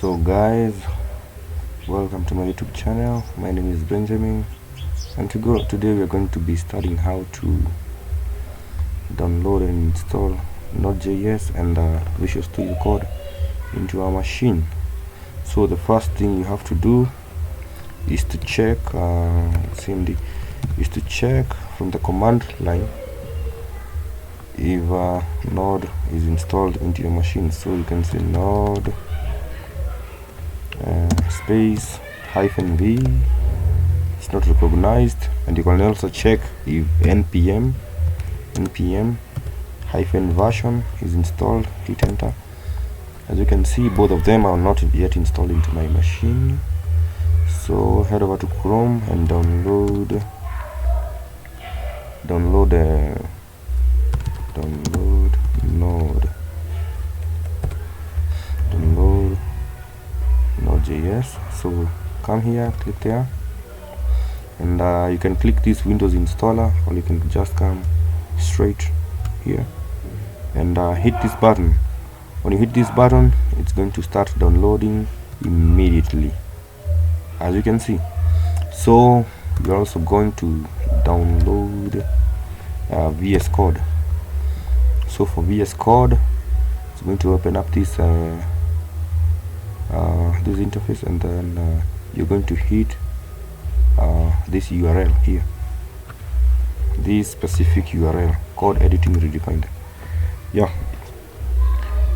So guys, welcome to my YouTube channel. My name is Benjamin, and today we are going to be studying how to download and install Node.js and Visual Studio Code into our machine. So the first thing you have to do is to check CMD is to check from the command line if Node is installed into your machine. So you can say Node space -v. It's not recognized, and you can also check if npm -version is installed. Hit enter. As you can see, both of them are not yet installed into my machine. So head over to Chrome and download Node.js. So come here, click there, and you can click this Windows installer, or you can just come straight here and hit this button. When you hit this button, it's going to start downloading immediately, as you can see. So you're also going to download VsCode. So for VsCode, it's going to open up this this interface, and then you're going to hit this URL here, this specific URL, code editing redefined. Yeah.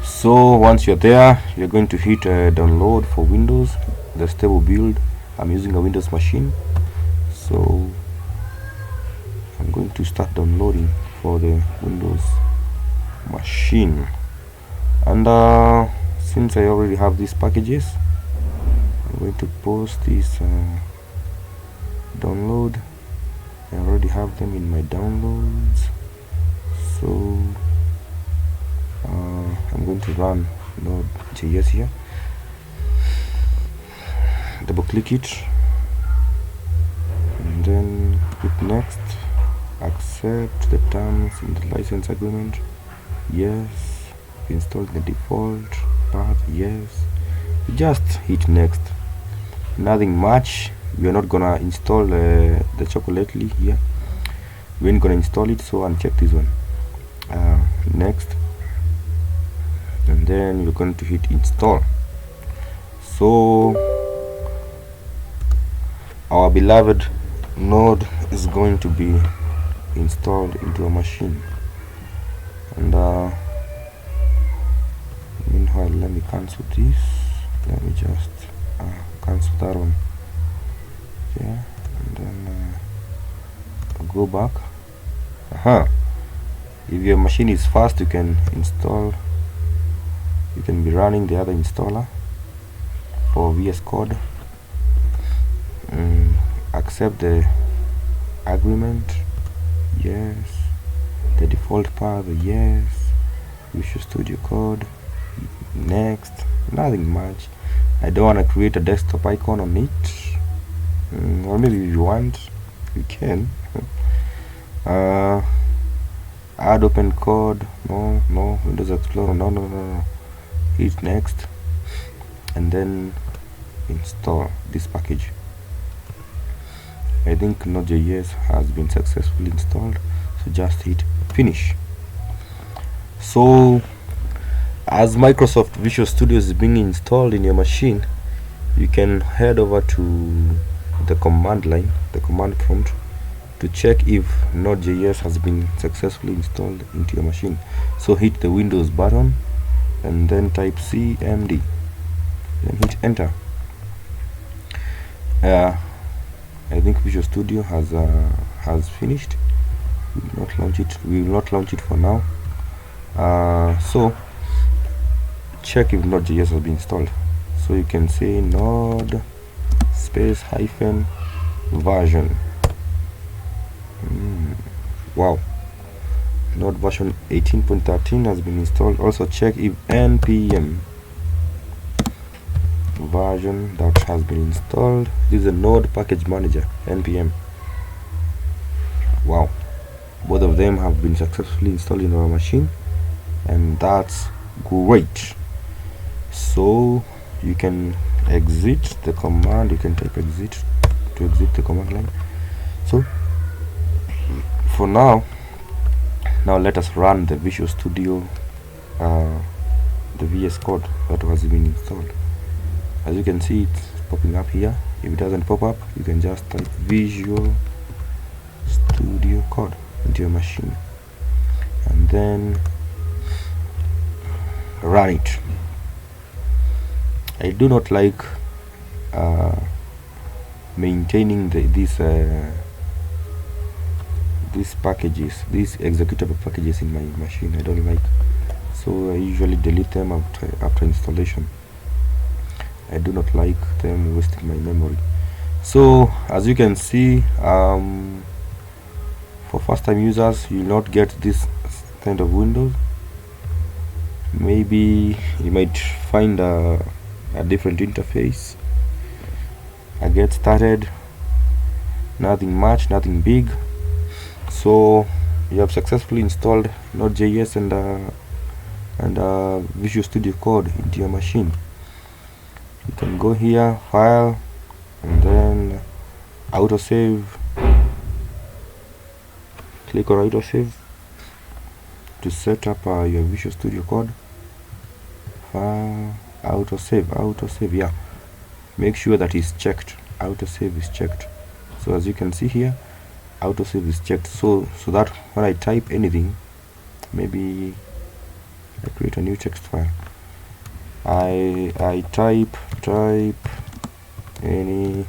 So once you're there, you're going to hit download for Windows, the stable build. I'm using a Windows machine, so I'm going to start downloading for the Windows machine. And since I already have these packages, I'm going to post this download. I already have them in my downloads, so I'm going to run Node.js here. Double click it, and then click next. Accept the terms in the license agreement. Yes. Install the default path. Yes. Just hit next. Nothing much. We are not gonna install the chocolately here. We ain't gonna install it, so uncheck this one. Next, and then you're going to hit install. So our beloved Node is going to be installed into a machine, and meanwhile, let me cancel this. Let me just cancel that one. Yeah, and then go back. If your machine is fast, you can install. You can be running the other installer for VsCode. Accept the agreement. Yes. The default path. Yes. Visual Studio Code. Next. Nothing much. I don't want to create a desktop icon on it. Or maybe if you want, you can. Add open code. No. Windows Explorer. No. Hit next, and then install this package. I think Node.js has been successfully installed, so just hit finish. So as Microsoft Visual Studio is being installed in your machine, you can head over to the command line, the command prompt, to check if Node.js has been successfully installed into your machine. So hit the Windows button and then type CMD, then hit enter. I think Visual Studio has finished. We will not launch it. We will not launch it for now. So check if Node.js has been installed. So you can say Node space -version. Wow. Node version 18.13 has been installed. Also check if npm version that has been installed. This is a Node package manager, npm. Wow, both of them have been successfully installed in our machine, and that's great. So you can exit the command. You can type exit to exit the command line. So for now let us run the Visual Studio, the VS Code that has been installed. As you can see, it's popping up here. If it doesn't pop up, you can just type Visual Studio Code into your machine and then run it. I do not like maintaining these packages, these executable packages in my machine. I don't like, so I usually delete them after installation. I do not like them wasting my memory. So as you can see, for first-time users, you will not get this kind of windows. Maybe you might find a different interface. I get started, nothing much, nothing big. So you have successfully installed Node.js and Visual Studio Code into your machine. You can go here, file, and then autosave. Click on autosave to set up your Visual Studio Code. File, autosave, yeah. Make sure that is checked. Autosave is checked. So as you can see here, autosave is checked, so that when I type anything, maybe I create a new text file, I type anything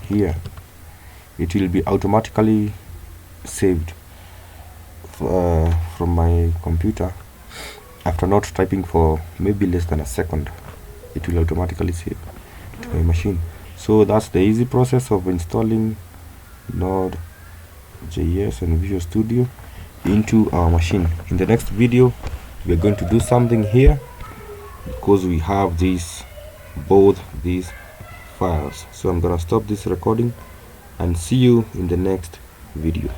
here, it will be automatically saved from my computer. After not typing for maybe less than a second, it will automatically save to my machine. So that's the easy process of installing Node.js and Visual Studio into our machine. In the next video, we're going to do something here because we have both these files. So I'm gonna stop this recording and see you in the next video.